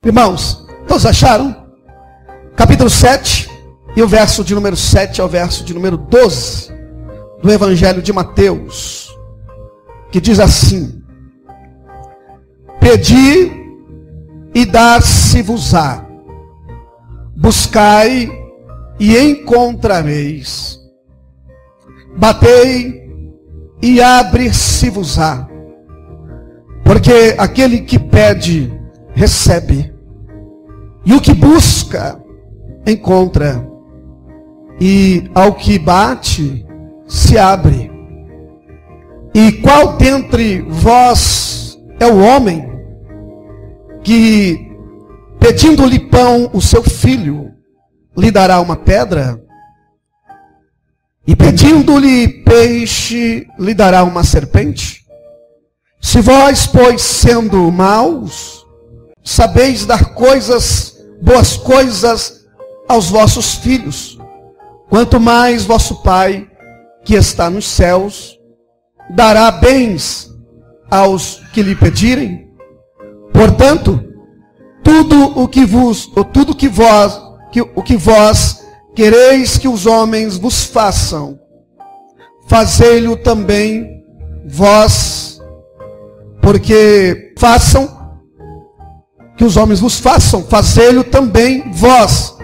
Irmãos, todos acharam? Capítulo 7, e o verso de número 7 ao verso de número 12 do Evangelho de Mateus, que diz assim: Pedi e dar-se-vos-á, buscai e encontrareis, batei e abre-se-vos-á, porque aquele que pede, recebe, e o que busca, encontra, e ao que bate, se abre. E qual dentre vós é o homem que, pedindo-lhe pão o seu filho, lhe dará uma pedra? E pedindo-lhe peixe, lhe dará uma serpente? Se vós, pois, sendo maus, sabeis dar boas coisas aos vossos filhos, quanto mais vosso Pai, que está nos céus, dará bens aos que lhe pedirem. Portanto, tudo o que vós quereis que os homens vos façam, fazei-lo também vós, porque façam que os homens vos façam, fazei-lo também vós,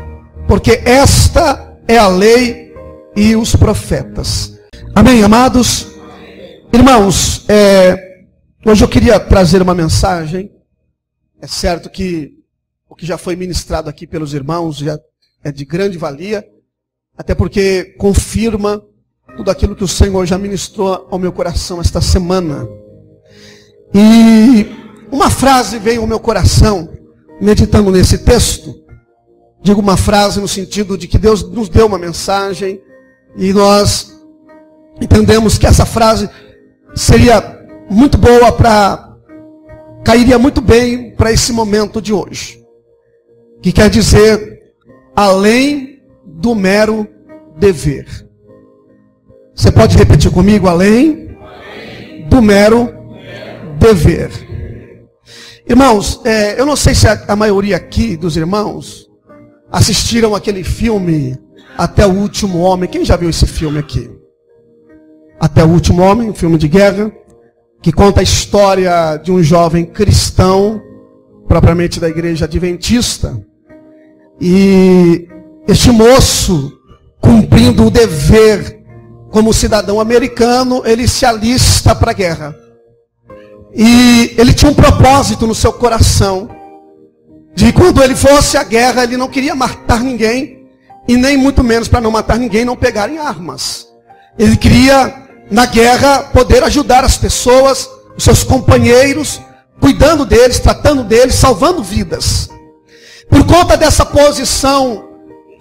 porque esta é a lei e os profetas. Amém, amados? Irmãos, hoje eu queria trazer uma mensagem. É certo que o que já foi ministrado aqui pelos irmãos já é de grande valia, até porque confirma tudo aquilo que o Senhor já ministrou ao meu coração esta semana. E uma frase veio ao meu coração, meditando nesse texto. Digo uma frase no sentido de que Deus nos deu uma mensagem, e nós entendemos que essa frase seria muito boa cairia muito bem para esse momento de hoje. Que quer dizer, além do mero dever. Você pode repetir comigo? Além do mero dever. Irmãos, eu não sei se a maioria aqui dos irmãos assistiram aquele filme Até o Último Homem. Quem já viu esse filme aqui? Até o Último Homem, um filme de guerra, que conta a história de um jovem cristão, propriamente da igreja adventista. E este moço, cumprindo o dever como cidadão americano, ele se alista para a guerra. E ele tinha um propósito no seu coração, de quando ele fosse à guerra, ele não queria matar ninguém, e nem muito menos, para não matar ninguém, não pegarem armas. Ele queria, na guerra, poder ajudar as pessoas, os seus companheiros, cuidando deles, tratando deles, salvando vidas. Por conta dessa posição,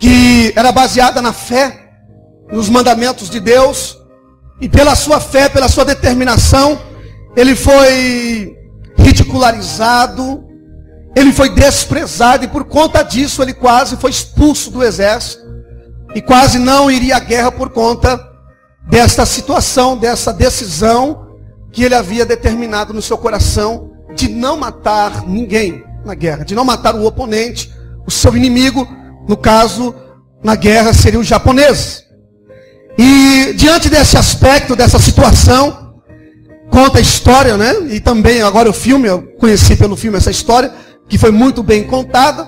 que era baseada na fé, nos mandamentos de Deus, e pela sua fé, pela sua determinação, ele foi ridicularizado, ele foi desprezado, e por conta disso ele quase foi expulso do exército, e quase não iria à guerra por conta desta situação, dessa decisão que ele havia determinado no seu coração, de não matar ninguém na guerra, de não matar o oponente, o seu inimigo, no caso, na guerra seria o japonês. E diante desse aspecto, dessa situação, conta a história, né? E também agora o filme, eu conheci pelo filme essa história, que foi muito bem contada.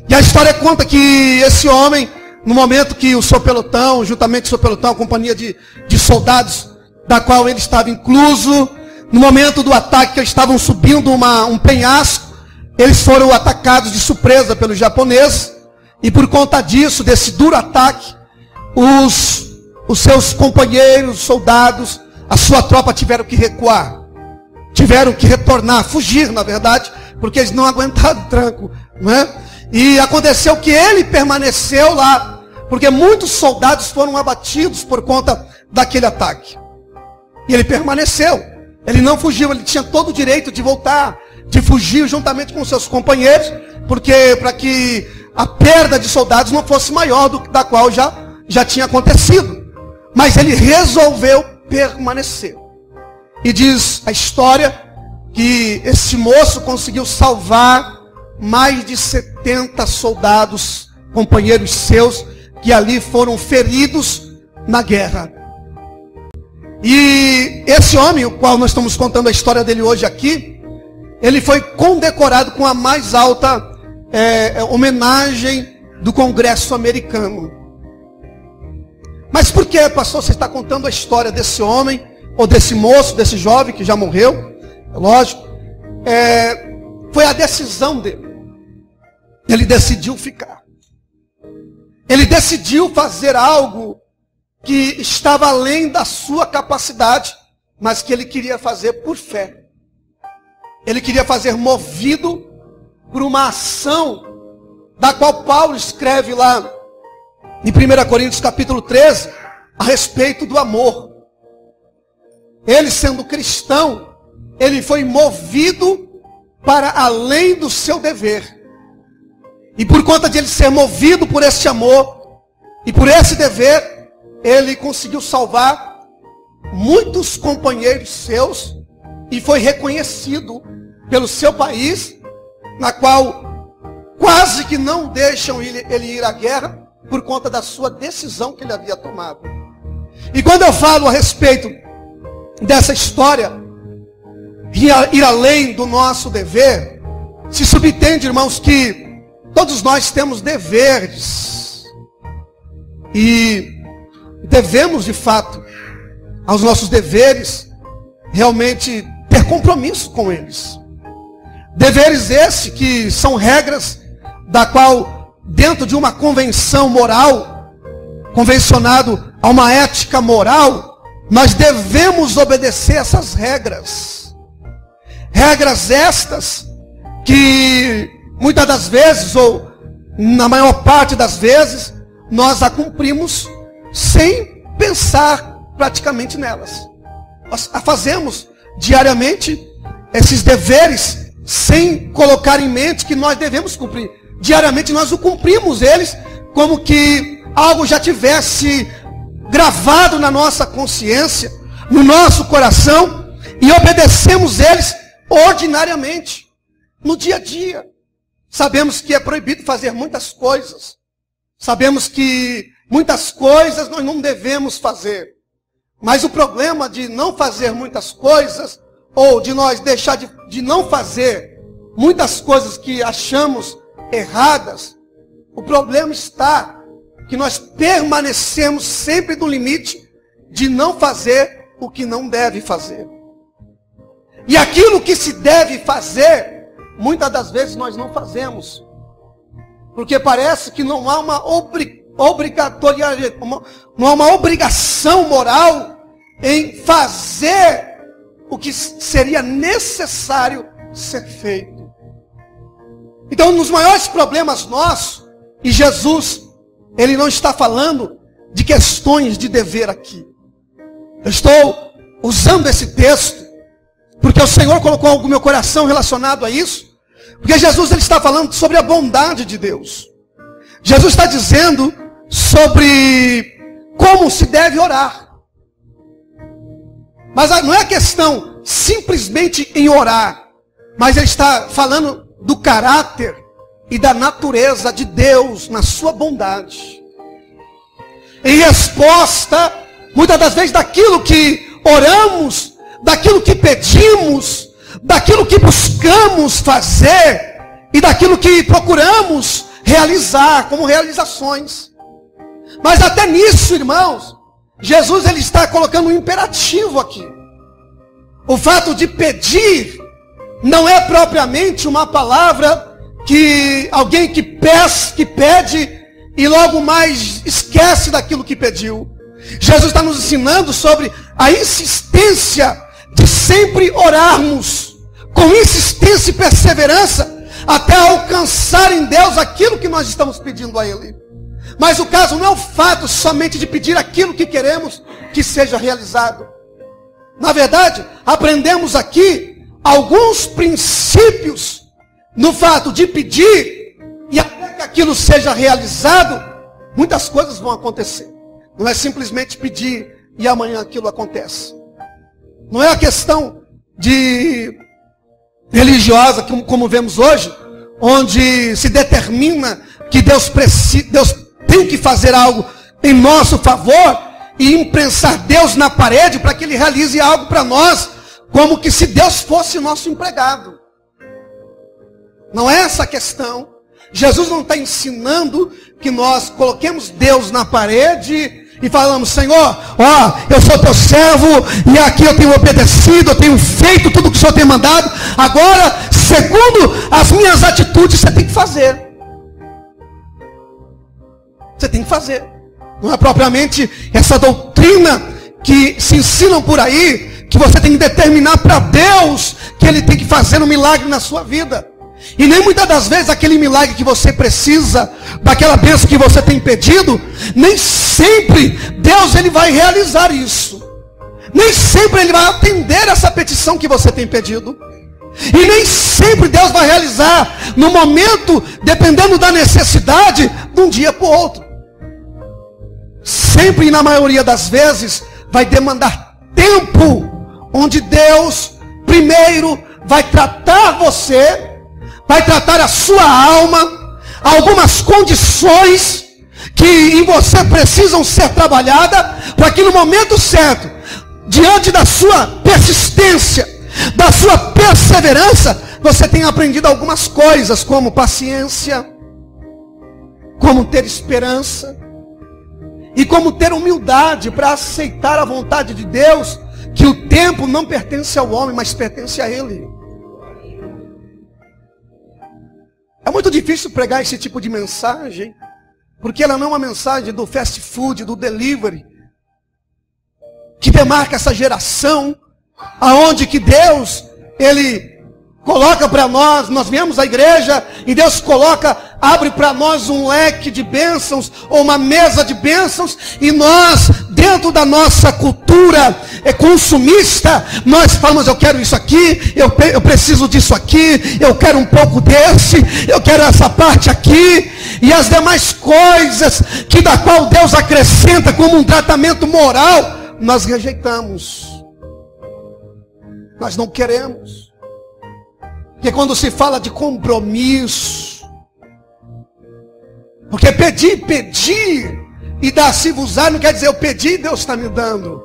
E a história conta que esse homem, no momento que o seu pelotão, juntamente com o seu pelotão, a companhia de soldados, da qual ele estava incluso, no momento do ataque que eles estavam subindo um penhasco, eles foram atacados de surpresa pelos japoneses, e por conta disso, desse duro ataque, os seus companheiros, soldados, a sua tropa tiveram que recuar, tiveram que retornar, fugir na verdade, porque eles não aguentaram o tranco, não é? E aconteceu que ele permaneceu lá, porque muitos soldados foram abatidos por conta daquele ataque. E ele permaneceu, ele não fugiu, ele tinha todo o direito de voltar, de fugir juntamente com seus companheiros, porque para que a perda de soldados não fosse maior do da qual já tinha acontecido. Mas ele resolveu permanecer. E diz a história que esse moço conseguiu salvar mais de 70 soldados, companheiros seus, que ali foram feridos na guerra. E esse homem, o qual nós estamos contando a história dele hoje aqui, ele foi condecorado com a mais alta homenagem do Congresso americano. Mas por que, pastor, você está contando a história desse homem, ou desse moço, desse jovem que já morreu? Lógico. Foi a decisão dele. Ele decidiu ficar. Ele decidiu fazer algo que estava além da sua capacidade, mas que ele queria fazer por fé. Ele queria fazer movido por uma ação da qual Paulo escreve lá em 1 Coríntios capítulo 13, a respeito do amor. Ele, sendo cristão, ele foi movido para além do seu dever. E por conta de ele ser movido por esse amor e por esse dever, ele conseguiu salvar muitos companheiros seus e foi reconhecido pelo seu país, na qual quase que não deixam ele ir à guerra por conta da sua decisão que ele havia tomado. E quando eu falo a respeito dessa história, ir além do nosso dever, se subentende, irmãos, que todos nós temos deveres. E devemos, de fato, aos nossos deveres, realmente ter compromisso com eles. Deveres esses que são regras da qual, dentro de uma convenção moral, convencionado a uma ética moral, nós devemos obedecer essas regras. Regras estas que muitas das vezes, ou na maior parte das vezes, nós a cumprimos sem pensar praticamente nelas. Nós a fazemos diariamente esses deveres sem colocar em mente que nós devemos cumprir. Diariamente nós o cumprimos eles como que algo já tivesse gravado na nossa consciência, no nosso coração, e obedecemos eles ordinariamente, no dia a dia. Sabemos que é proibido fazer muitas coisas. Sabemos que muitas coisas nós não devemos fazer. Mas o problema de não fazer muitas coisas, ou de nós deixar de não fazer muitas coisas que achamos erradas, o problema está que nós permanecemos sempre no limite de não fazer o que não deve fazer. E aquilo que se deve fazer, muitas das vezes nós não fazemos. Porque parece que não há uma obrigatoriedade, não há uma obrigação moral em fazer o que seria necessário ser feito. Então, nos maiores problemas nossos, e Jesus, ele não está falando de questões de dever aqui. Eu estou usando esse texto porque o Senhor colocou algo no meu coração relacionado a isso. Porque Jesus, ele está falando sobre a bondade de Deus. Jesus está dizendo sobre como se deve orar. Mas não é a questão simplesmente em orar, mas ele está falando do caráter e da natureza de Deus na sua bondade. Em resposta, muitas das vezes, daquilo que oramos, daquilo que pedimos, daquilo que buscamos fazer e daquilo que procuramos realizar como realizações. Mas até nisso, irmãos, Jesus, ele está colocando um imperativo aqui. O fato de pedir não é propriamente uma palavra que alguém que pede e logo mais esquece daquilo que pediu. Jesus está nos ensinando sobre a insistência de sempre orarmos com insistência e perseverança até alcançar em Deus aquilo que nós estamos pedindo a Ele. Mas o caso não é o fato somente de pedir aquilo que queremos que seja realizado. Na verdade, aprendemos aqui alguns princípios no fato de pedir, e até que aquilo seja realizado, muitas coisas vão acontecer. Não é simplesmente pedir e amanhã aquilo acontece. Não é a questão de religiosa, como vemos hoje, onde se determina que Deus tem que fazer algo em nosso favor e imprensar Deus na parede para que Ele realize algo para nós, como que se Deus fosse nosso empregado. Não é essa a questão. Jesus não está ensinando que nós coloquemos Deus na parede e falamos: Senhor, eu sou teu servo e aqui eu tenho obedecido, eu tenho feito tudo o que o Senhor tem mandado. Agora, segundo as minhas atitudes, você tem que fazer. Você tem que fazer. Não é propriamente essa doutrina que se ensinam por aí, que você tem que determinar para Deus que Ele tem que fazer um milagre na sua vida. E nem muitas das vezes aquele milagre que você precisa, daquela bênção que você tem pedido, nem sempre Deus Ele vai realizar isso. Nem sempre Ele vai atender essa petição que você tem pedido. E nem sempre Deus vai realizar no momento, dependendo da necessidade, de um dia para o outro. Sempre e na maioria das vezes vai demandar tempo, onde Deus primeiro vai tratar você, vai tratar a sua alma, algumas condições que em você precisam ser trabalhadas, para que no momento certo, diante da sua persistência, da sua perseverança, você tenha aprendido algumas coisas, como paciência, como ter esperança, e como ter humildade para aceitar a vontade de Deus, que o tempo não pertence ao homem, mas pertence a Ele. É muito difícil pregar esse tipo de mensagem, porque ela não é uma mensagem do fast food, do delivery, que demarca essa geração, aonde que Deus, Ele coloca para nós viemos à igreja, e Deus abre para nós um leque de bênçãos, ou uma mesa de bênçãos, e nós, dentro da nossa cultura consumista, nós falamos: eu quero isso aqui, eu preciso disso aqui, eu quero um pouco desse, eu quero essa parte aqui, e as demais coisas, que da qual Deus acrescenta como um tratamento moral, nós rejeitamos. Nós não queremos. Porque quando se fala de compromisso, porque pedir e dar-se-vos-á não quer dizer eu pedi e Deus está me dando.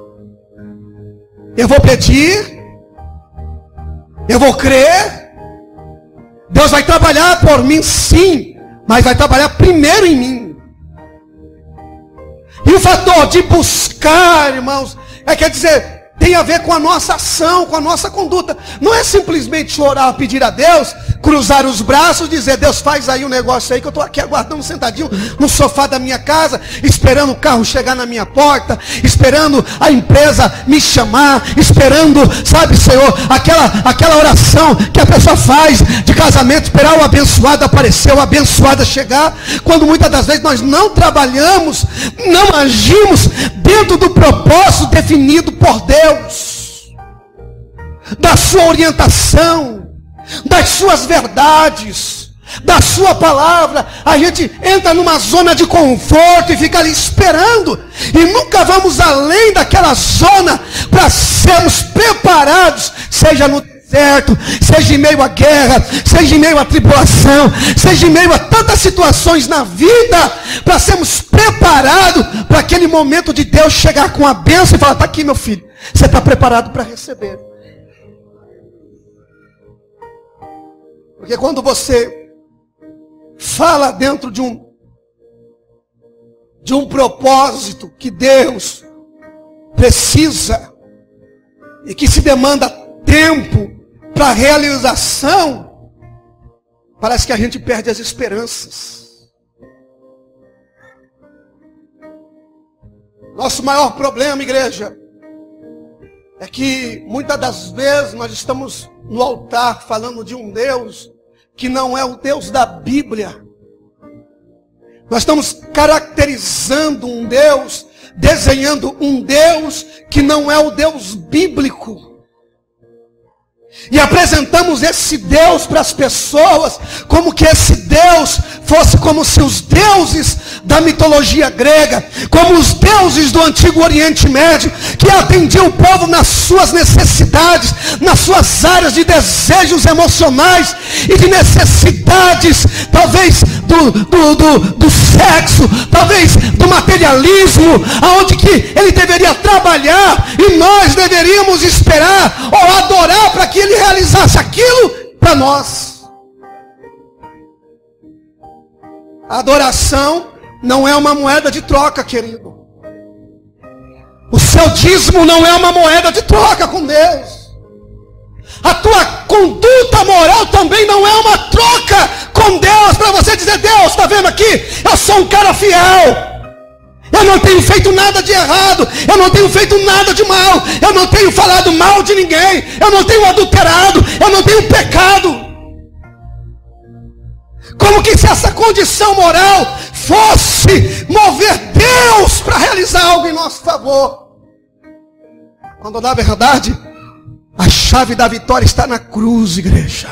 Eu vou pedir, eu vou crer, Deus vai trabalhar por mim sim, mas vai trabalhar primeiro em mim. E o fator de buscar, irmãos, quer dizer, tem a ver com a nossa ação, com a nossa conduta. Não é simplesmente orar, pedir a Deus, cruzar os braços, dizer: Deus, faz aí um negócio aí, que eu estou aqui aguardando sentadinho no sofá da minha casa, esperando o carro chegar na minha porta, esperando a empresa me chamar, esperando, sabe, Senhor, aquela oração que a pessoa faz de casamento, esperar o abençoado aparecer, o abençoado chegar, quando muitas das vezes nós não trabalhamos, não agimos dentro do propósito definido por Deus, da sua orientação, das suas verdades, da sua palavra. A gente entra numa zona de conforto e fica ali esperando, e nunca vamos além daquela zona para sermos preparados, seja no deserto, seja em meio à guerra, seja em meio à tribulação, seja em meio a tantas situações na vida, para sermos preparados para aquele momento de Deus chegar com a bênção e falar: está aqui, meu filho, você está preparado para receber. Porque quando você fala dentro de um propósito que Deus precisa e que se demanda tempo para realização, parece que a gente perde as esperanças. Nosso maior problema, igreja, é que muitas das vezes nós estamos no altar falando de um Deus que não é o Deus da Bíblia. Nós estamos caracterizando um Deus, desenhando um Deus que não é o Deus bíblico. E apresentamos esse Deus para as pessoas como que esse Deus fosse como se os deuses da mitologia grega, como os deuses do Antigo Oriente Médio, que atendiam o povo nas suas necessidades, nas suas áreas de desejos emocionais e de necessidades, talvez do sexo, talvez do materialismo, aonde que ele deveria trabalhar e nós deveríamos esperar ou adorar para que ele realizasse aquilo para nós. A adoração não é uma moeda de troca, querido. O seu dízimo não é uma moeda de troca com Deus. A tua conduta moral também não é uma troca com Deus, para você dizer: Deus, está vendo aqui? Eu sou um cara fiel. Eu não tenho feito nada de errado. Eu não tenho feito nada de mal. Eu não tenho falado mal de ninguém. Eu não tenho adulterado. Eu não tenho pecado. Como que se essa condição moral fosse mover Deus para realizar algo em nosso favor, quando na verdade a chave da vitória está na cruz, igreja.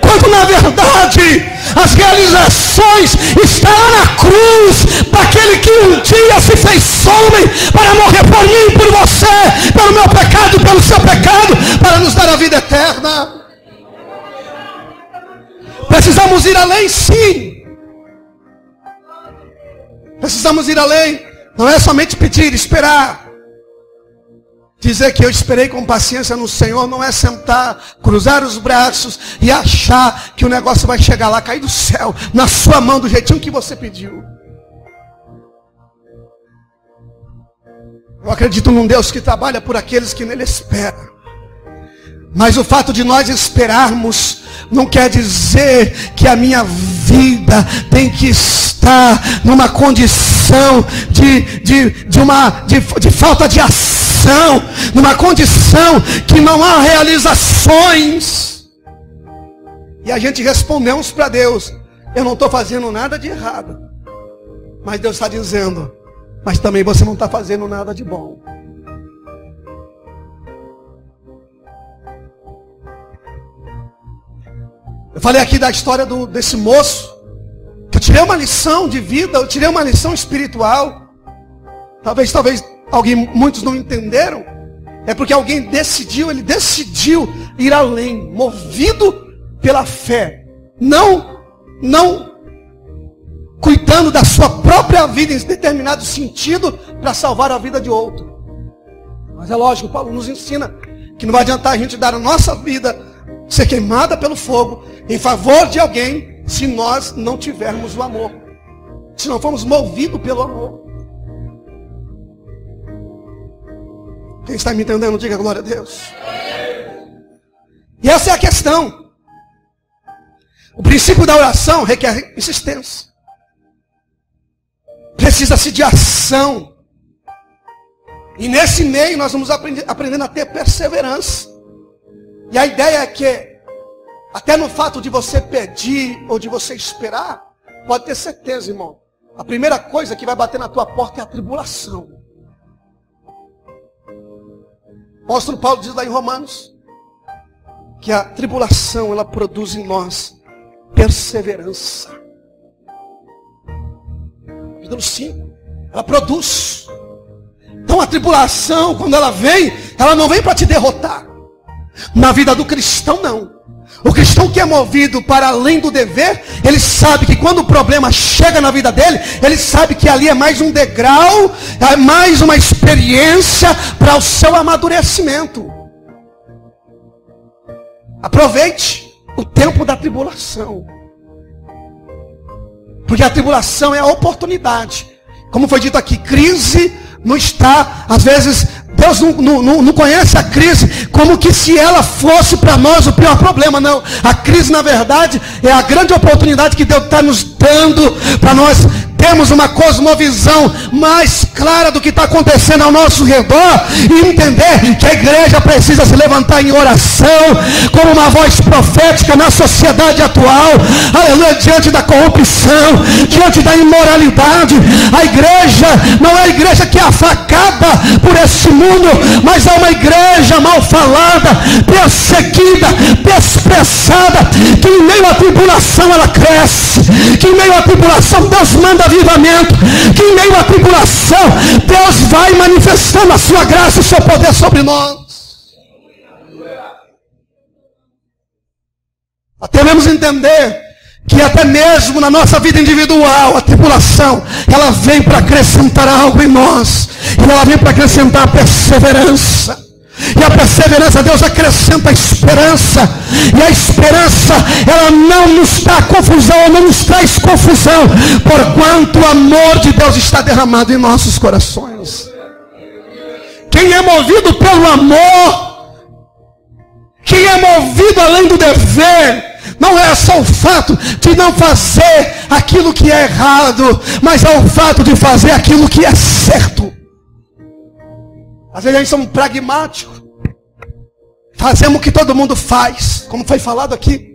Quando na verdade as realizações estão na cruz, daquele que um dia se fez homem para morrer por mim, por você, pelo meu pecado, pelo seu pecado, para nos dar a vida eterna. Precisamos ir além, sim. Precisamos ir além. Não é somente pedir, esperar. Dizer que eu esperei com paciência no Senhor não é sentar, cruzar os braços e achar que o negócio vai chegar lá, cair do céu, na sua mão, do jeitinho que você pediu. Eu acredito num Deus que trabalha por aqueles que nele esperam. Mas o fato de nós esperarmos não quer dizer que a minha vida tem que estar numa condição de falta de ação, numa condição que não há realizações. E a gente respondemos para Deus: eu não estou fazendo nada de errado. Mas Deus está dizendo: mas também você não está fazendo nada de bom. Eu falei aqui da história desse moço, que eu tirei uma lição de vida, eu tirei uma lição espiritual. Talvez muitos não entenderam. É porque alguém decidiu ir além, movido pela fé. Não cuidando da sua própria vida em determinado sentido para salvar a vida de outro. Mas é lógico, Paulo nos ensina que não vai adiantar a gente dar a nossa vida ser queimada pelo fogo em favor de alguém se nós não tivermos o amor, se não formos movidos pelo amor. Quem está me entendendo, diga glória a Deus. E essa é a questão. O princípio da oração requer insistência. Precisa-se de ação. E nesse meio nós vamos aprendendo a ter perseverança. E a ideia é que, até no fato de você pedir ou de você esperar, pode ter certeza, irmão, a primeira coisa que vai bater na tua porta é a tribulação. O apóstolo Paulo diz lá em Romanos que a tribulação, ela produz em nós perseverança. Capítulo 5, ela produz. Então a tribulação, quando ela vem, ela não vem para te derrotar. Na vida do cristão, não. O cristão que é movido para além do dever, ele sabe que quando o problema chega na vida dele, ele sabe que ali é mais um degrau, é mais uma experiência para o seu amadurecimento. Aproveite o tempo da tribulação. Porque a tribulação é a oportunidade. Como foi dito aqui, crise não está, às vezes, Deus não conhece a crise como que se ela fosse para nós o pior problema, não. A crise, na verdade, é a grande oportunidade que Deus está nos dando para nós temos uma cosmovisão mais clara do que está acontecendo ao nosso redor e entender que a igreja precisa se levantar em oração como uma voz profética na sociedade atual, aleluia, diante da corrupção, diante da imoralidade. A igreja não é a igreja que é afacada por esse mundo, mas é uma igreja mal falada, perseguida, desprezada, que em meio à tribulação ela cresce, que em meio à tribulação Deus manda avivamento, que em meio à tribulação Deus vai manifestando a sua graça e o seu poder sobre nós. Devemos entender que até mesmo na nossa vida individual, a tribulação, ela vem para acrescentar algo em nós, e ela vem para acrescentar a perseverança. E a perseverança, Deus acrescenta a esperança. E a esperança, ela não nos dá confusão, ela não nos traz confusão, porquanto o amor de Deus está derramado em nossos corações. Quem é movido pelo amor, quem é movido além do dever, não é só o fato de não fazer aquilo que é errado, mas é o fato de fazer aquilo que é certo. Às vezes a gente somos pragmáticos. Fazemos o que todo mundo faz, como foi falado aqui.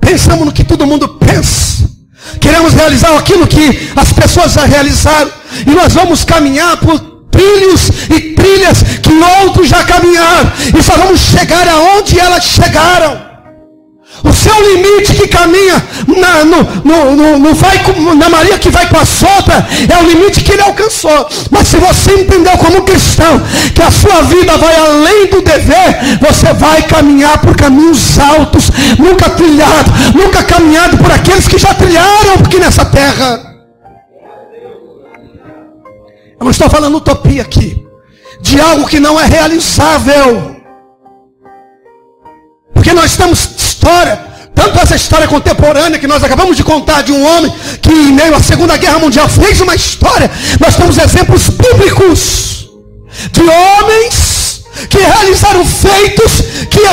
Pensamos no que todo mundo pensa. Queremos realizar aquilo que as pessoas já realizaram. E nós vamos caminhar por trilhos e trilhas que outros já caminharam. E só vamos chegar aonde elas chegaram. O seu limite que caminha na Maria que vai com a sopa é o limite que ele alcançou. Mas se você entendeu como cristão que a sua vida vai além do dever, você vai caminhar por caminhos altos, nunca trilhado, nunca caminhado por aqueles que já trilharam aqui nessa terra. Eu não estou falando utopia aqui, de algo que não é realizável. Porque nós temos história, tanto essa história contemporânea que nós acabamos de contar de um homem que em meio à Segunda Guerra Mundial fez uma história. Nós temos exemplos bíblicos de homens que realizaram feitos que em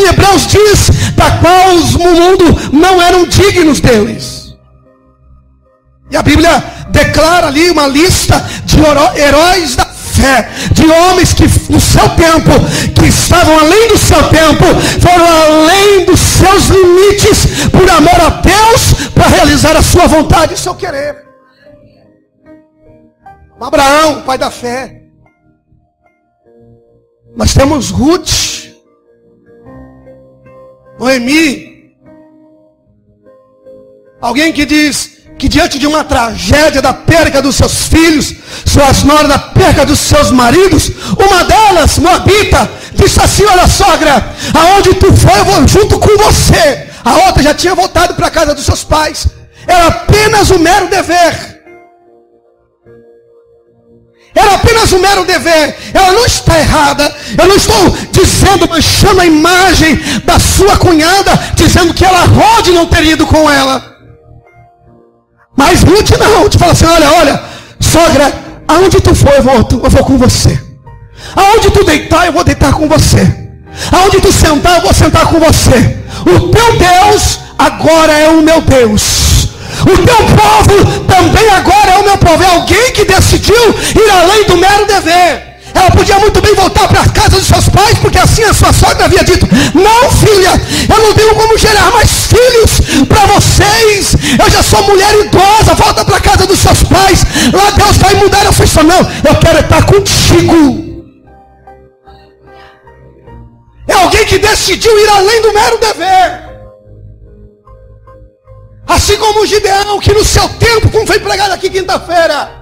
Hebreus diz, da qual os mundo não eram dignos deles. E a Bíblia declara ali uma lista de heróis da fé, de homens que no seu tempo, que estavam além do seu tempo, foram além dos seus limites, por amor a Deus, para realizar a sua vontade e o seu querer. Abraão, pai da fé. Nós temos Ruth, Noemi, alguém que diz que diante de uma tragédia da perca dos seus filhos, suas noras, da perca dos seus maridos, uma delas, Moabita, disse assim: olha sogra, aonde tu foi eu vou junto com você. A outra já tinha voltado para a casa dos seus pais. Era apenas um mero dever. Era apenas um mero dever. Ela não está errada. Eu não estou dizendo, manchando a imagem da sua cunhada, dizendo que ela rode não ter ido com ela. Mas Ruth não, Ruth fala assim: olha, sogra, aonde tu for eu vou com você. Aonde tu deitar eu vou deitar com você. Aonde tu sentar eu vou sentar com você. O teu Deus agora é o meu Deus. O teu povo também agora é o meu povo. É alguém que decidiu ir além do mero dever. Ela podia muito bem voltar para a casa dos seus pais, porque assim a sua sogra havia dito: não, filha, eu não tenho como gerar mais filhos para vocês. Eu já sou mulher idosa, volta para a casa dos seus pais. Lá Deus vai mudar a sua história. Não, eu quero estar contigo. É alguém que decidiu ir além do mero dever. Assim como o Gideão, que no seu tempo, como foi pregado aqui quinta-feira,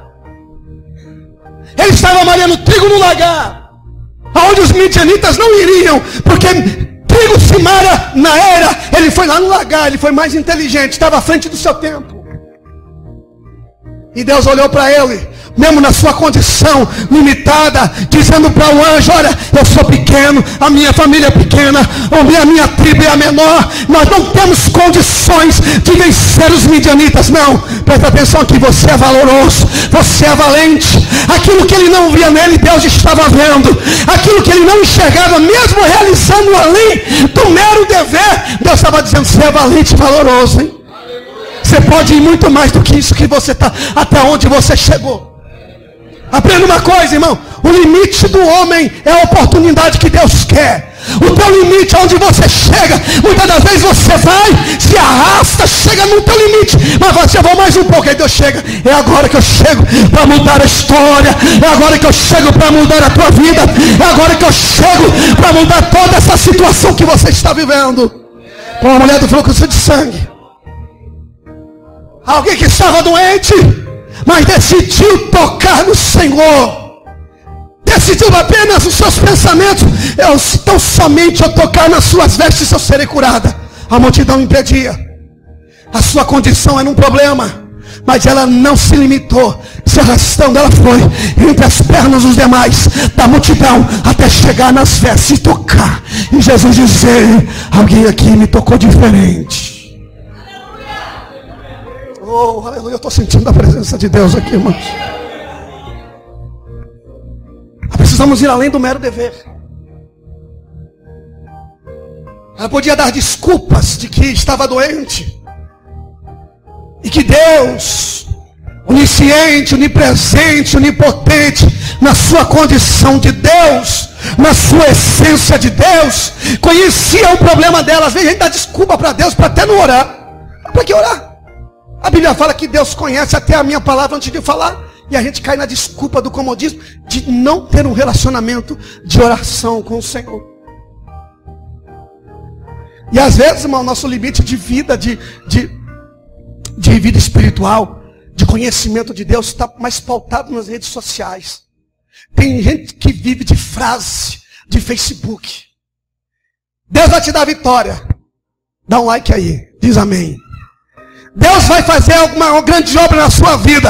ele estava malhando trigo no lagar, aonde os midianitas não iriam, porque trigo se malha na era. Ele foi lá no lagar, ele foi mais inteligente, estava à frente do seu tempo. E Deus olhou para ele, mesmo na sua condição limitada, dizendo para o anjo: olha, eu sou pequeno, a minha família é pequena, a minha tribo é a menor, nós não temos condições de vencer os midianitas. Não, presta atenção aqui, você é valoroso, você é valente. Aquilo que ele não via nele, Deus estava vendo. Aquilo que ele não enxergava, mesmo realizando além do mero dever, Deus estava dizendo: você é valente e valoroso, hein? Você pode ir muito mais do que isso que você está, até onde você chegou. Aprenda uma coisa, irmão. O limite do homem é a oportunidade que Deus quer. O teu limite é onde você chega. Muitas das vezes você vai, se arrasta, chega no teu limite. Mas você vai mais um pouco, aí Deus chega. É agora que eu chego para mudar a história. É agora que eu chego para mudar a tua vida. É agora que eu chego para mudar toda essa situação que você está vivendo. Com a mulher do fluxo de sangue. Alguém que estava doente, mas decidiu tocar no Senhor. Decidiu apenas os seus pensamentos. Então somente eu tocar nas suas vestes eu serei curada. A multidão impedia. A sua condição era um problema, mas ela não se limitou. Se arrastando, ela foi entre as pernas dos demais da multidão, até chegar nas vestes e tocar. E Jesus dizer: alguém aqui me tocou diferente. Oh, aleluia, eu estou sentindo a presença de Deus aqui, irmãos. Precisamos ir além do mero dever. Ela podia dar desculpas de que estava doente. E que Deus, onisciente, onipresente, onipotente, na sua condição de Deus, na sua essência de Deus, conhecia o problema dela. Às vezes a gente dá desculpa para Deus para até não orar. Para que orar? A Bíblia fala que Deus conhece até a minha palavra antes de falar. E a gente cai na desculpa do comodismo de não ter um relacionamento de oração com o Senhor. E às vezes, irmão, nosso limite de vida, de vida espiritual, de conhecimento de Deus, está mais pautado nas redes sociais. Tem gente que vive de frase de Facebook. Deus vai te dar vitória. Dá um like aí. Diz amém. Deus vai fazer uma grande obra na sua vida.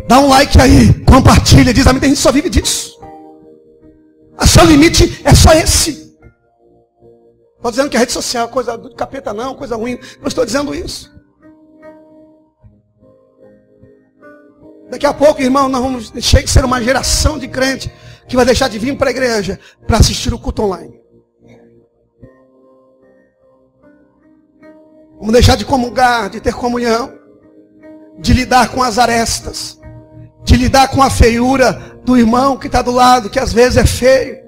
Dá um like aí, compartilha, diz amém. Tem gente que só vive disso. O seu limite é só esse. Estou dizendo que a rede social é coisa do capeta não, coisa ruim. Não estou dizendo isso. Daqui a pouco, irmão, nós vamos deixar de ser uma geração de crente que vai deixar de vir para a igreja para assistir o culto online. Vamos deixar de comungar, de ter comunhão, de lidar com as arestas, de lidar com a feiura do irmão que está do lado, que às vezes é feio.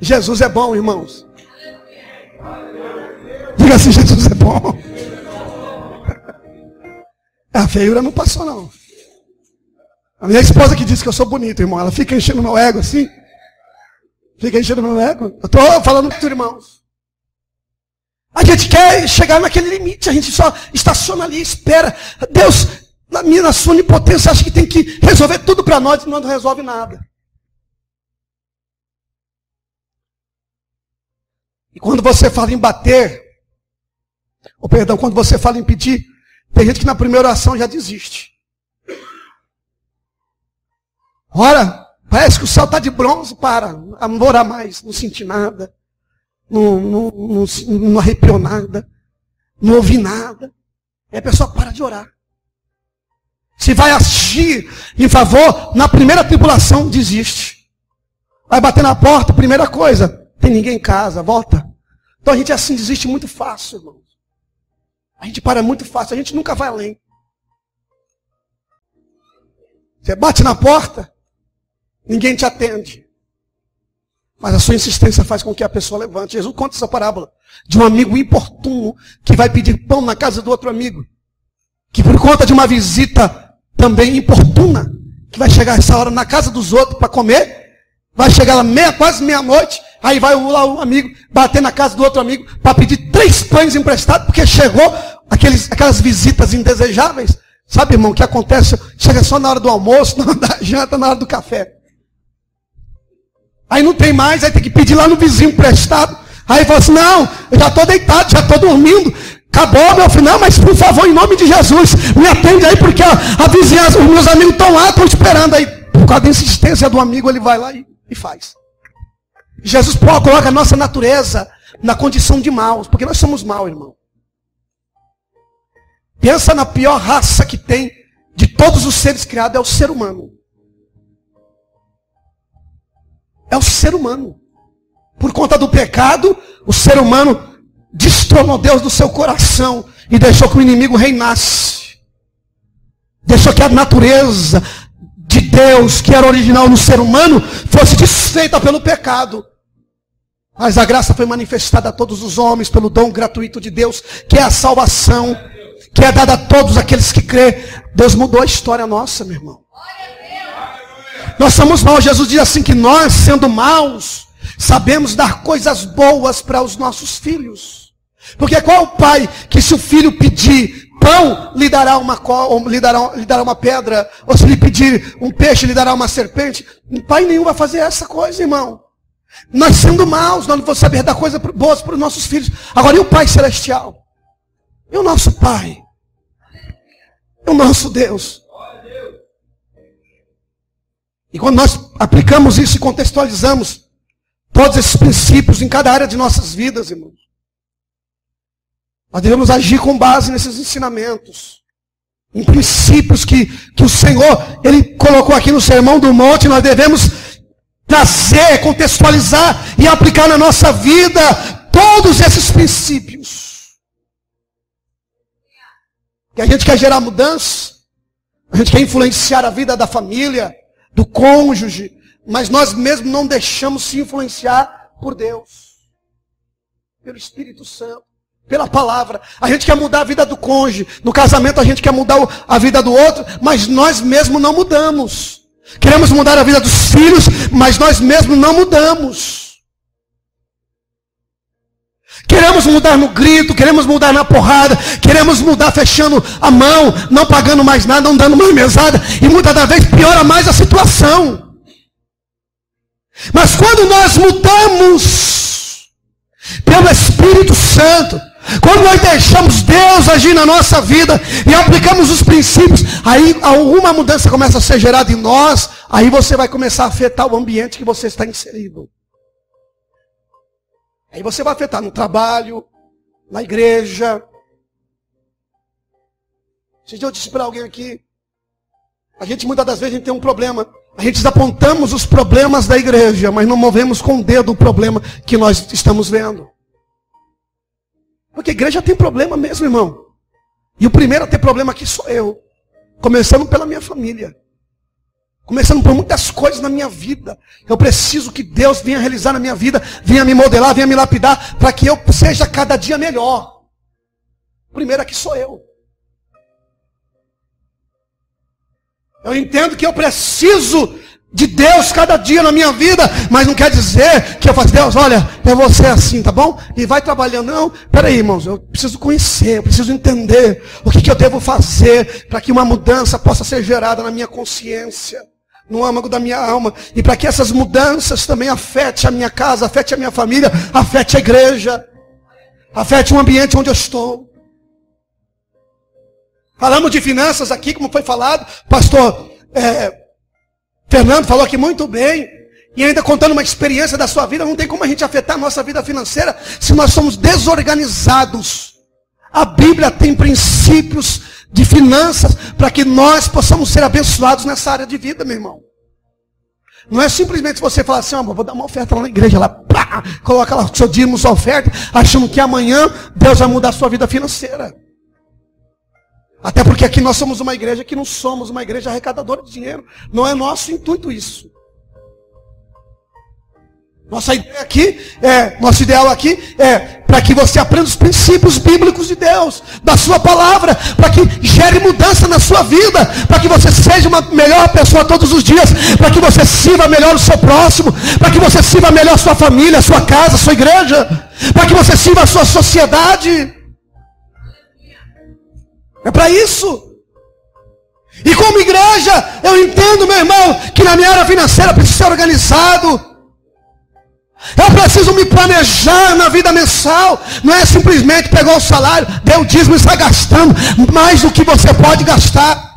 Jesus é bom, irmãos. Diga assim: Jesus é bom. A feiura não passou, não. A minha esposa que disse que eu sou bonito, irmão, ela fica enchendo meu ego assim. Fica enchendo meu ego. Eu estou falando com os irmãos. A gente quer chegar naquele limite, a gente só estaciona ali, espera. Deus, na sua onipotência, acha que tem que resolver tudo para nós e não resolve nada. E quando você fala em bater, quando você fala em pedir, tem gente que na primeira oração já desiste. Ora, parece que o céu está de bronze, não vou orar mais, não senti nada. Não arrepiou nada, não ouvi nada. E a pessoa para de orar. Se vai agir em favor, na primeira tribulação, desiste. Vai bater na porta, primeira coisa, tem ninguém em casa, volta. Então a gente assim desiste muito fácil, irmãos. A gente para muito fácil, a gente nunca vai além. Você bate na porta, ninguém te atende. Mas a sua insistência faz com que a pessoa levante. Jesus conta essa parábola de um amigo importuno que vai pedir pão na casa do outro amigo. Que por conta de uma visita também importuna, que vai chegar essa hora na casa dos outros para comer, vai chegar lá quase meia-noite, aí vai lá o amigo bater na casa do outro amigo para pedir 3 pães emprestados, porque chegou aquelas visitas indesejáveis. Sabe, irmão, o que acontece? Chega só na hora do almoço, na hora da janta, na hora do café. Aí não tem mais, aí tem que pedir lá no vizinho emprestado. Aí fala assim: não, eu já estou deitado, já estou dormindo. Acabou, meu filho. Não, mas por favor, em nome de Jesus, me atende aí, porque a vizinhança, os meus amigos estão lá, estão esperando aí. Por causa da insistência do amigo, ele vai lá e faz. Jesus coloca a nossa natureza na condição de maus, porque nós somos maus, irmão. Pensa na pior raça que tem de todos os seres criados, é o ser humano. É o ser humano. Por conta do pecado, o ser humano destronou Deus do seu coração e deixou que o inimigo reinasse. Deixou que a natureza de Deus, que era original no ser humano, fosse desfeita pelo pecado. Mas a graça foi manifestada a todos os homens pelo dom gratuito de Deus, que é a salvação, que é dada a todos aqueles que crêem. Deus mudou a história nossa, meu irmão. Nós somos maus. Jesus diz assim que nós, sendo maus, sabemos dar coisas boas para os nossos filhos. Porque qual o pai que, se o filho pedir pão, lhe dará uma pedra, ou se lhe pedir um peixe, lhe dará uma serpente? Pai nenhum vai fazer essa coisa, irmão. Nós, sendo maus, nós não vamos saber dar coisas boas para os nossos filhos. Agora, e o Pai Celestial? E o nosso Pai? E o nosso Deus? E quando nós aplicamos isso e contextualizamos todos esses princípios em cada área de nossas vidas, irmãos, nós devemos agir com base nesses ensinamentos, em princípios que o Senhor, Ele colocou aqui no Sermão do Monte. Nós devemos trazer, contextualizar e aplicar na nossa vida todos esses princípios. Que a gente quer gerar mudança, a gente quer influenciar a vida da família, do cônjuge, mas nós mesmos não deixamos se influenciar por Deus, pelo Espírito Santo, pela palavra. A gente quer mudar a vida do cônjuge, no casamento a gente quer mudar a vida do outro, mas nós mesmos não mudamos. Queremos mudar a vida dos filhos, mas nós mesmos não mudamos. Queremos mudar no grito, queremos mudar na porrada, queremos mudar fechando a mão, não pagando mais nada, não dando mais mesada, e muitas das vezes piora mais a situação. Mas quando nós mudamos pelo Espírito Santo, quando nós deixamos Deus agir na nossa vida e aplicamos os princípios, aí alguma mudança começa a ser gerada em nós, aí você vai começar a afetar o ambiente que você está inserido. Aí você vai afetar no trabalho, na igreja. Esse dia eu disse para alguém aqui, a gente muitas das vezes a gente tem um problema. A gente apontamos os problemas da igreja, mas não movemos com o dedo o problema que nós estamos vendo. Porque a igreja tem problema mesmo, irmão. E o primeiro a ter problema aqui sou eu. Começando pela minha família. Começando por muitas coisas na minha vida. Eu preciso que Deus venha realizar na minha vida, venha me modelar, venha me lapidar, para que eu seja cada dia melhor. O primeiro aqui sou eu. Eu entendo que eu preciso de Deus cada dia na minha vida, mas não quer dizer que eu faço, Deus, olha, é você assim, tá bom? E vai trabalhando. Não, peraí, irmãos, eu preciso conhecer, eu preciso entender o que eu devo fazer para que uma mudança possa ser gerada na minha consciência, no âmago da minha alma, e para que essas mudanças também afetem a minha casa, afetem a minha família, afetem a igreja, afetem o ambiente onde eu estou. Falamos de finanças aqui, como foi falado, pastor Fernando falou aqui muito bem, e ainda contando uma experiência da sua vida. Não tem como a gente afetar a nossa vida financeira se nós somos desorganizados. A Bíblia tem princípios de finanças para que nós possamos ser abençoados nessa área de vida, meu irmão. Não é simplesmente você falar assim, vou dar uma oferta lá na igreja, lá, pá, coloca lá o seu dízimo, sua oferta, achando que amanhã Deus vai mudar a sua vida financeira. Até porque aqui nós somos uma igreja que não somos uma igreja arrecadadora de dinheiro. Não é nosso intuito isso. Nossa ideia aqui nosso ideal aqui é para que você aprenda os princípios bíblicos de Deus, da sua palavra, para que gere mudança na sua vida, para que você seja uma melhor pessoa todos os dias, para que você sirva melhor o seu próximo, para que você sirva melhor a sua família, a sua casa, a sua igreja, para que você sirva a sua sociedade. É para isso. E como igreja, eu entendo, meu irmão, que na minha área financeira eu preciso ser organizado. Eu preciso me planejar na vida mensal. Não é simplesmente pegar o salário, deu o dízimo e sai gastando mais do que você pode gastar.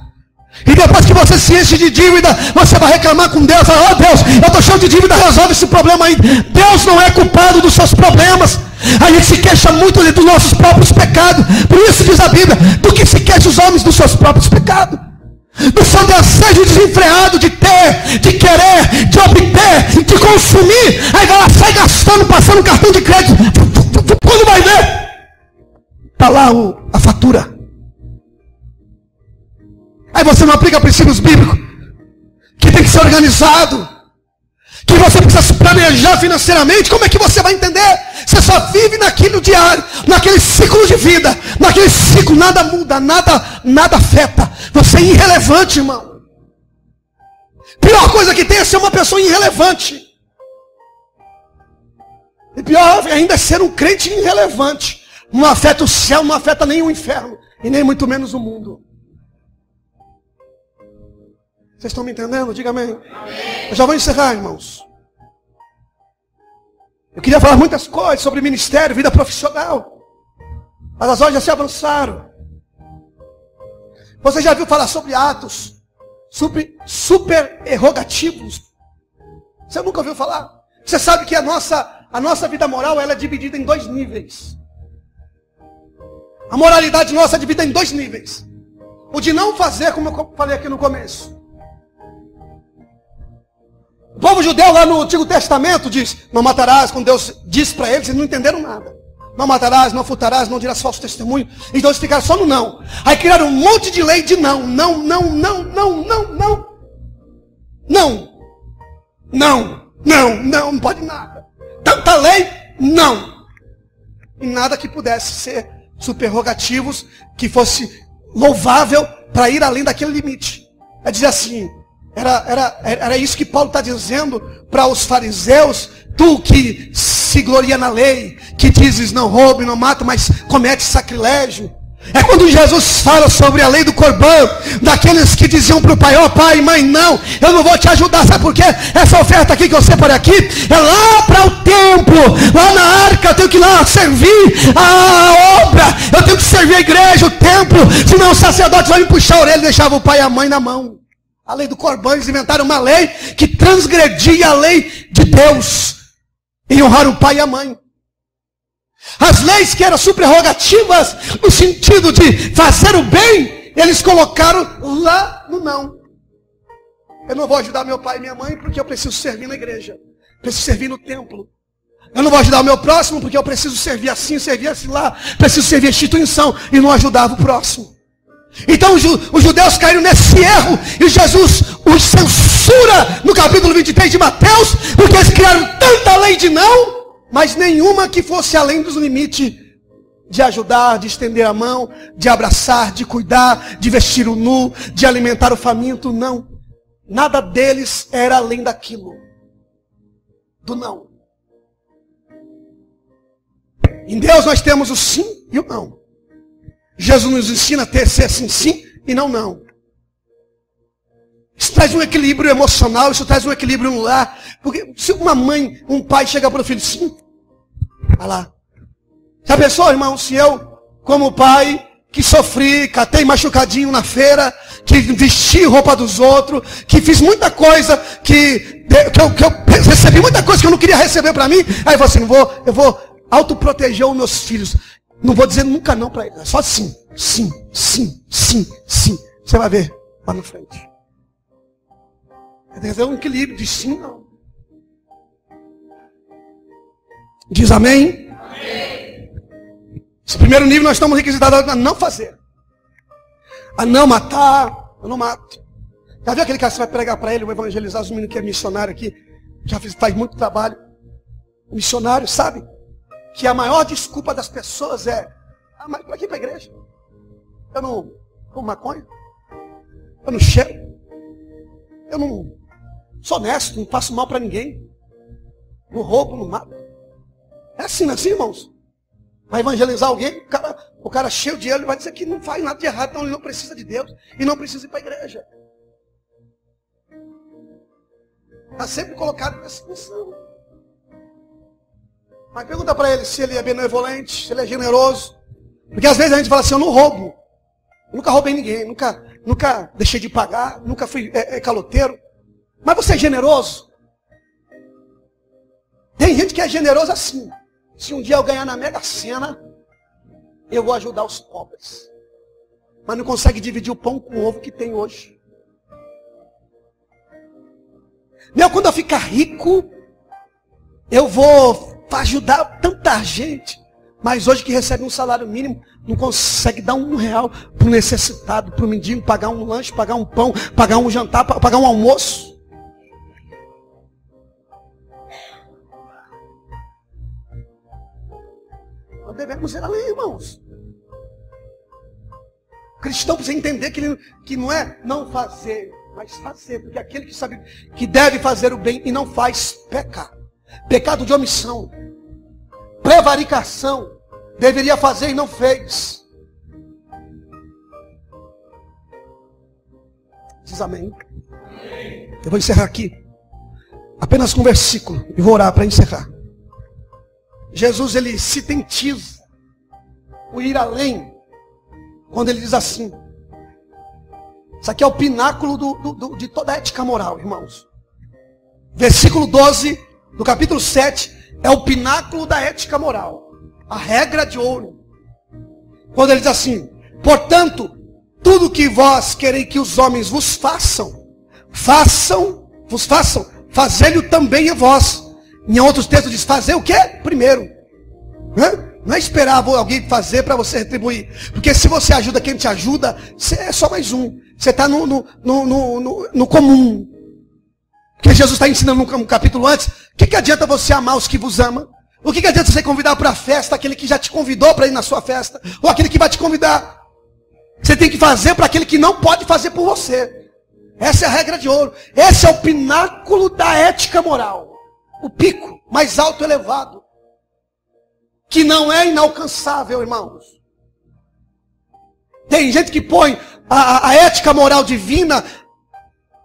E depois que você se enche de dívida, você vai reclamar com Deus. Fala, Deus, eu estou cheio de dívida, resolve esse problema aí. Deus não é culpado dos seus problemas. A gente se queixa muito dos nossos próprios pecados. Por isso diz a Bíblia, do que se queixam os homens dos seus próprios pecados. Do seu desejo desenfreado de ter, de querer, de obter, de consumir. Aí vai lá, sai gastando, passando cartão de crédito. Quando vai ver? Está lá a fatura. Aí você não aplica princípios bíblicos, que tem que ser organizado, que você precisa se planejar financeiramente. Como é que você vai entender? Você só vive naquilo diário, naquele ciclo de vida, naquele ciclo, nada muda, nada afeta. Você é irrelevante, irmão. Pior coisa que tem é ser uma pessoa irrelevante. E pior ainda é ser um crente irrelevante. Não afeta o céu, não afeta nem o inferno, e nem muito menos o mundo. Vocês estão me entendendo? Diga amém. Amém. Eu já vou encerrar, irmãos. Eu queria falar muitas coisas sobre ministério, vida profissional, mas as horas já se avançaram. Você já viu falar sobre atos super errogativos? Você nunca ouviu falar? Você sabe que a nossa vida moral, ela é dividida em 2 níveis. A moralidade nossa é dividida em 2 níveis. O de não fazer, como eu falei aqui no começo. O povo judeu lá no Antigo Testamento diz: não matarás. Quando Deus disse para eles, eles não entenderam nada. Não matarás, não furtarás, não dirás falso testemunho. Então eles ficaram só no não. Aí criaram um monte de lei de não. Não, não, não, não, não, não. Não. Não, não, não, não pode nada. Tanta lei, não. E nada que pudesse ser superrogativos, que fosse louvável para ir além daquele limite. É dizer assim, era isso que Paulo está dizendo para os fariseus: tu que se gloria na lei, que dizes não roube, não mata, mas comete sacrilégio. É quando Jesus fala sobre a lei do corbã, daqueles que diziam para o pai: ó pai, mãe, não, eu não vou te ajudar. Sabe por quê? Essa oferta aqui que eu separei aqui é lá para o templo, lá na arca, eu tenho que ir lá servir a obra, eu tenho que servir a igreja, o templo, senão o sacerdote vai me puxar a orelha e deixava o pai e a mãe na mão. A lei do corbã, eles inventaram uma lei que transgredia a lei de Deus em honrar o pai e a mãe. As leis que eram superrogativas no sentido de fazer o bem, eles colocaram lá no não. Eu não vou ajudar meu pai e minha mãe porque eu preciso servir na igreja, preciso servir no templo. Eu não vou ajudar o meu próximo porque eu preciso servir assim lá, preciso servir a instituição, e não ajudava o próximo. Então os judeus caíram nesse erro, e Jesus os censura no capítulo 23 de Mateus, porque eles criaram tanta lei de não, mas nenhuma que fosse além dos limites de ajudar, de estender a mão, de abraçar, de cuidar, de vestir o nu, de alimentar o faminto. Não. Nada deles era além daquilo. Do não. Em Deus nós temos o sim e o não. Jesus nos ensina a ser assim, sim e não, não. Isso traz um equilíbrio emocional, isso traz um equilíbrio no lar. Porque se uma mãe, um pai chega para o filho, sim, vai lá. Já pensou, irmão, se eu, como pai, que sofri, catei machucadinho na feira, que vesti roupa dos outros, que fiz muita coisa, que eu recebi muita coisa que eu não queria receber para mim, aí eu assim, eu vou autoproteger os meus filhos. Não vou dizer nunca não para eles, é só sim, sim, sim, sim, sim. Você vai ver lá na frente. Tem que ter um equilíbrio de sim e não. Diz amém? Amém. Esse primeiro nível nós estamos requisitados a não fazer. A não matar. Eu não mato. Já viu aquele cara que você vai pregar para ele, vai evangelizar os meninos que é missionário aqui? Já faz muito trabalho. O missionário sabe que a maior desculpa das pessoas é: ah, mas para que ir para a igreja? Eu não fumo maconha. Eu não cheiro. Eu não sou honesto, não faço mal para ninguém. Não roubo, não mato. É assim, irmãos? Vai evangelizar alguém, o cara cheio de dinheiro, ele vai dizer que não faz nada de errado, então ele não precisa de Deus e não precisa ir para a igreja. Está sempre colocado nessa função. Mas pergunta para ele se ele é benevolente, se ele é generoso. Porque às vezes a gente fala assim: eu não roubo. Eu nunca roubei ninguém, nunca deixei de pagar, nunca fui caloteiro. Mas você é generoso? Tem gente que é generosa assim: se um dia eu ganhar na Mega Sena, eu vou ajudar os pobres. Mas não consegue dividir o pão com o ovo que tem hoje. Quando eu ficar rico, eu vou ajudar tanta gente. Mas hoje que recebe um salário mínimo, não consegue dar R$1 para o necessitado, para o mendigo, pagar um lanche, pagar um pão, pagar um jantar, pagar um almoço. Nós devemos ir além, irmãos. O cristão precisa entender que não é não fazer, mas fazer. Porque aquele que sabe que deve fazer o bem e não faz, peca. Pecado de omissão. Prevaricação. Deveria fazer e não fez. Diz amém. Eu vou encerrar aqui. Apenas com um versículo. E vou orar para encerrar. Jesus, ele sintetiza o ir além. Quando ele diz assim. Isso aqui é o pináculo de toda a ética moral, irmãos. Versículo 12 do capítulo 7 é o pináculo da ética moral. A regra de ouro. Quando ele diz assim: portanto, tudo que vós quereis que os homens vos façam, fazei-o também a vós. Em outros textos diz: fazer o quê? Primeiro. Não é esperar alguém fazer para você retribuir. Porque se você ajuda quem te ajuda, você é só mais um. Você está no comum. Porque Jesus está ensinando um capítulo antes. O que adianta você amar os que vos amam? O que adianta você convidar para a festa aquele que já te convidou para ir na sua festa? Ou aquele que vai te convidar? Você tem que fazer para aquele que não pode fazer por você. Essa é a regra de ouro. Esse é o pináculo da ética moral. O pico mais alto elevado. Que não é inalcançável, irmãos. Tem gente que põe a ética moral divina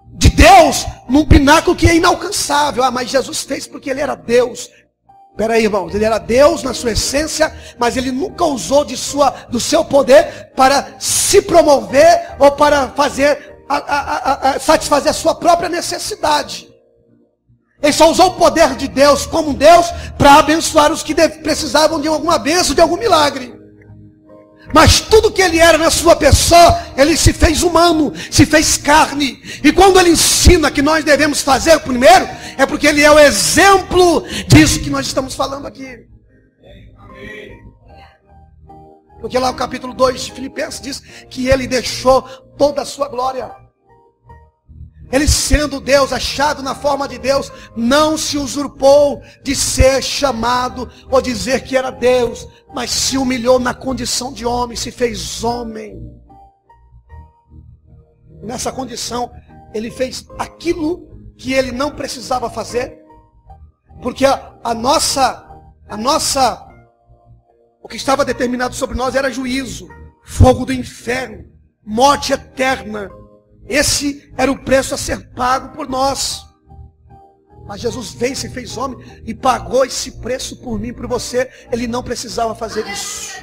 de Deus num pináculo que é inalcançável. Ah, mas Jesus fez porque ele era Deus. Espera aí, irmãos, ele era Deus na sua essência, mas ele nunca usou do seu poder para se promover ou para satisfazer a sua própria necessidade. Ele só usou o poder de Deus como Deus para abençoar os que precisavam de alguma bênção, de algum milagre. Mas tudo que ele era na sua pessoa, ele se fez humano, se fez carne. E quando ele ensina que nós devemos fazer primeiro, é porque ele é o exemplo disso que nós estamos falando aqui. Porque lá no capítulo 2 de Filipenses diz que ele deixou toda a sua glória. Ele sendo Deus, achado na forma de Deus, não se usurpou de ser chamado ou dizer que era Deus, mas se humilhou na condição de homem, se fez homem. Nessa condição, ele fez aquilo que ele não precisava fazer, porque o que estava determinado sobre nós era juízo, fogo do inferno, morte eterna. Esse era o preço a ser pago por nós. Mas Jesus veio, se fez homem e pagou esse preço por mim, por você. Ele não precisava fazer isso.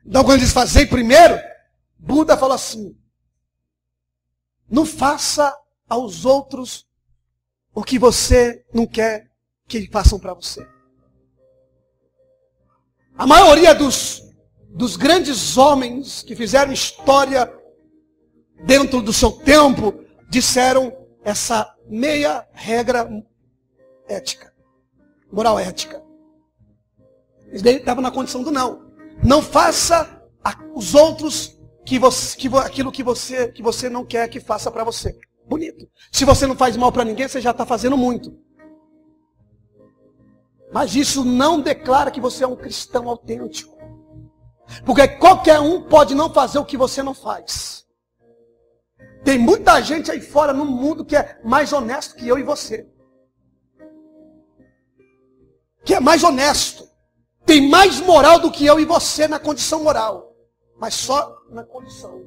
Então quando ele diz fazer primeiro, Buda falou assim: não faça aos outros o que você não quer que façam para você. A maioria dos grandes homens que fizeram história dentro do seu tempo, disseram essa meia regra ética, moral ética. Eles estavam na condição do não. Não faça aos outros aquilo que você não quer que faça para você. Bonito. Se você não faz mal para ninguém, você já está fazendo muito. Mas isso não declara que você é um cristão autêntico. Porque qualquer um pode não fazer o que você não faz. Tem muita gente aí fora no mundo que é mais honesto que eu e você. Que é mais honesto. Tem mais moral do que eu e você na condição moral. Mas só na condição.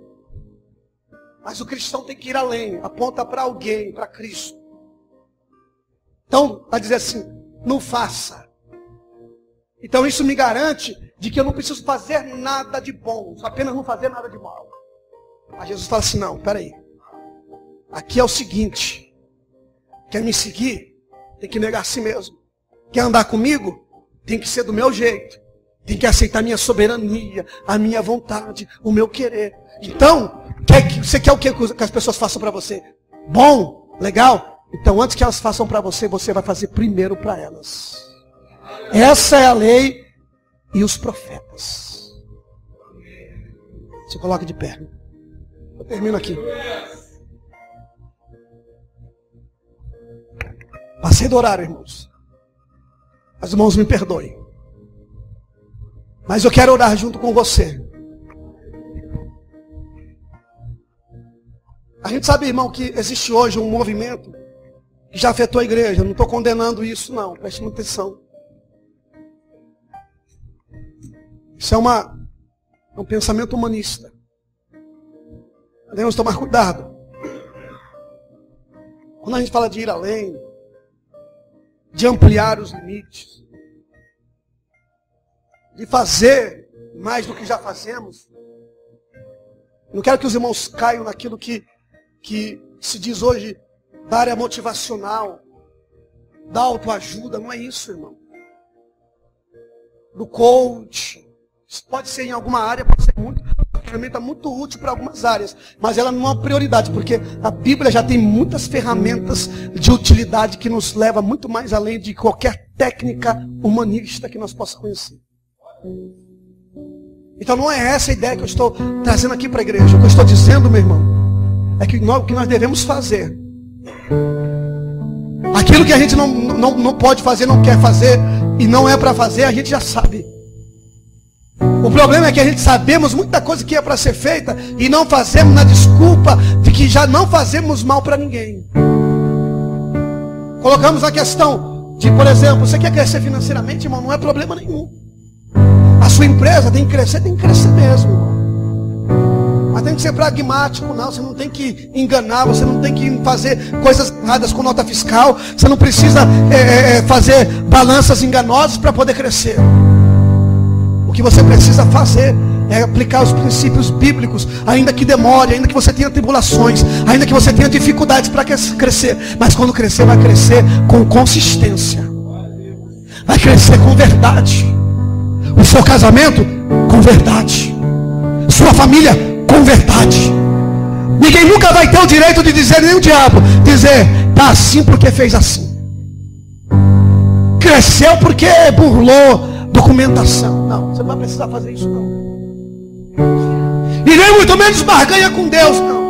Mas o cristão tem que ir além. Aponta para alguém, para Cristo. Então, vai dizer assim: não faça. Então isso me garante de que eu não preciso fazer nada de bom, apenas não fazer nada de mal. Aí Jesus fala assim: não, peraí. Aqui é o seguinte: quer me seguir? Tem que negar a si mesmo. Quer andar comigo? Tem que ser do meu jeito. Tem que aceitar a minha soberania, a minha vontade, o meu querer. Então, você quer o que as pessoas façam para você? Bom? Legal? Então antes que elas façam para você, você vai fazer primeiro para elas. Essa é a lei e os profetas. Se coloque de pé. Eu termino aqui. Passei do horário, irmãos. As irmãos me perdoem. Mas eu quero orar junto com você. A gente sabe, irmão, que existe hoje um movimento que já afetou a igreja. Eu não estou condenando isso, não. Preste muita atenção. Isso é um pensamento humanista. Devemos tomar cuidado. Quando a gente fala de ir além, de ampliar os limites, de fazer mais do que já fazemos, não quero que os irmãos caiam naquilo que se diz hoje da área motivacional, da autoajuda. Não é isso, irmão. Do coach. Isso pode ser em alguma área, pode ser muito, uma ferramenta muito útil para algumas áreas, mas ela não é uma prioridade, porque a Bíblia já tem muitas ferramentas de utilidade que nos leva muito mais além de qualquer técnica humanista que nós possamos conhecer. Então não é essa a ideia que eu estou trazendo aqui para a igreja. O que eu estou dizendo, meu irmão, é que o que nós devemos fazer, aquilo que a gente não pode fazer, não quer fazer e não é para fazer, a gente já sabe. O problema é que a gente sabemos muita coisa que é para ser feita e não fazemos na desculpa de que já não fazemos mal para ninguém. Colocamos a questão de, por exemplo, você quer crescer financeiramente, irmão, não é problema nenhum. A sua empresa tem que crescer mesmo, irmão. Mas tem que ser pragmático, não. Você não tem que enganar, você não tem que fazer coisas erradas com nota fiscal. Você não precisa fazer balanças enganosas para poder crescer. O que você precisa fazer é aplicar os princípios bíblicos, ainda que demore, ainda que você tenha tribulações, ainda que você tenha dificuldades para crescer. Mas quando crescer, vai crescer com consistência. Vai crescer com verdade. O seu casamento, com verdade. Sua família, com verdade. Ninguém nunca vai ter o direito de dizer, nem o diabo, dizer, tá assim porque fez assim. Cresceu porque burlou documentação. Não, você não vai precisar fazer isso, não. E nem muito menos barganha com Deus, não.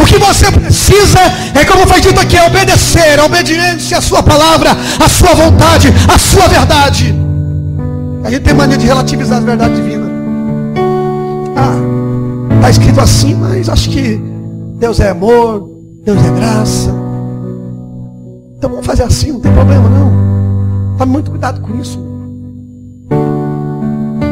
O que você precisa é, como foi dito aqui, é obedecer, a obediência à sua palavra, à sua vontade, à sua verdade. A gente tem mania de relativizar as verdades divinas. Está escrito assim, mas acho que Deus é amor, Deus é graça. Então vamos fazer assim, não tem problema não. Tome muito cuidado com isso.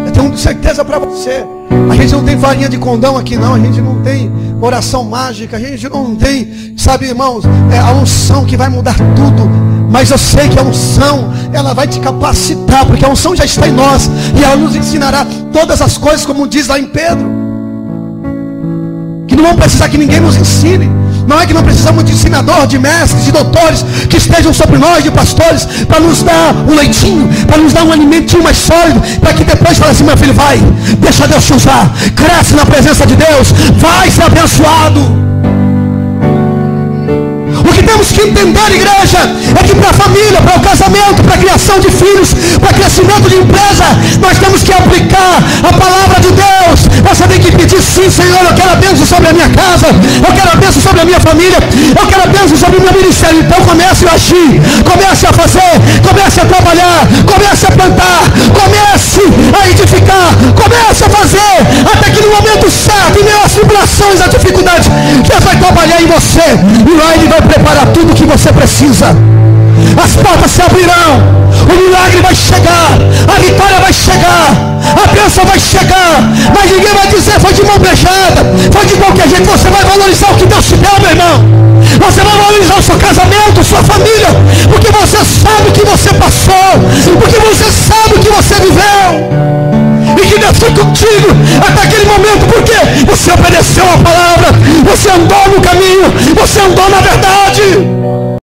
Eu tenho certeza para você. A gente não tem farinha de condão aqui não. A gente não tem oração mágica. A gente não tem, sabe, irmãos, a unção que vai mudar tudo. Mas eu sei que a unção, ela vai te capacitar, porque a unção já está em nós. E ela nos ensinará todas as coisas, como diz lá em Pedro. Que não vamos precisar que ninguém nos ensine. Não é que não precisamos de ensinador, de mestres, de doutores que estejam sobre nós, de pastores, para nos dar um leitinho, para nos dar um alimentinho mais sólido, para que depois fale assim, meu filho, vai, deixa Deus te usar, cresce na presença de Deus, vai ser abençoado. O que temos que entender, igreja, é que para a família, para o casamento, para a criação de filhos, para o crescimento de empresa, nós temos que aplicar a palavra de Deus. Você tem que pedir, sim, Senhor, eu quero a bênção sobre a minha casa, eu quero a bênção sobre a minha família, eu quero a bênção sobre o meu ministério. Então comece a agir, comece a fazer, comece a trabalhar, comece a plantar, comece a edificar, comece a fazer, até que no momento certo, em meio às tribulações, às dificuldades, Deus vai trabalhar em você, e lá Ele vai preparar tudo o que você precisa. As portas se abrirão, o milagre vai chegar, a vitória vai chegar, a bênção vai chegar, mas ninguém vai dizer foi de mão beijada, foi de qualquer jeito. Você vai valorizar o que Deus te deu, meu irmão. Você vai valorizar o seu casamento, sua família, porque você sabe o que você passou, porque você sabe o que você viveu, e que Deus foi contigo até aquele momento, porque você obedeceu a palavra, você andou no caminho, você andou na verdade.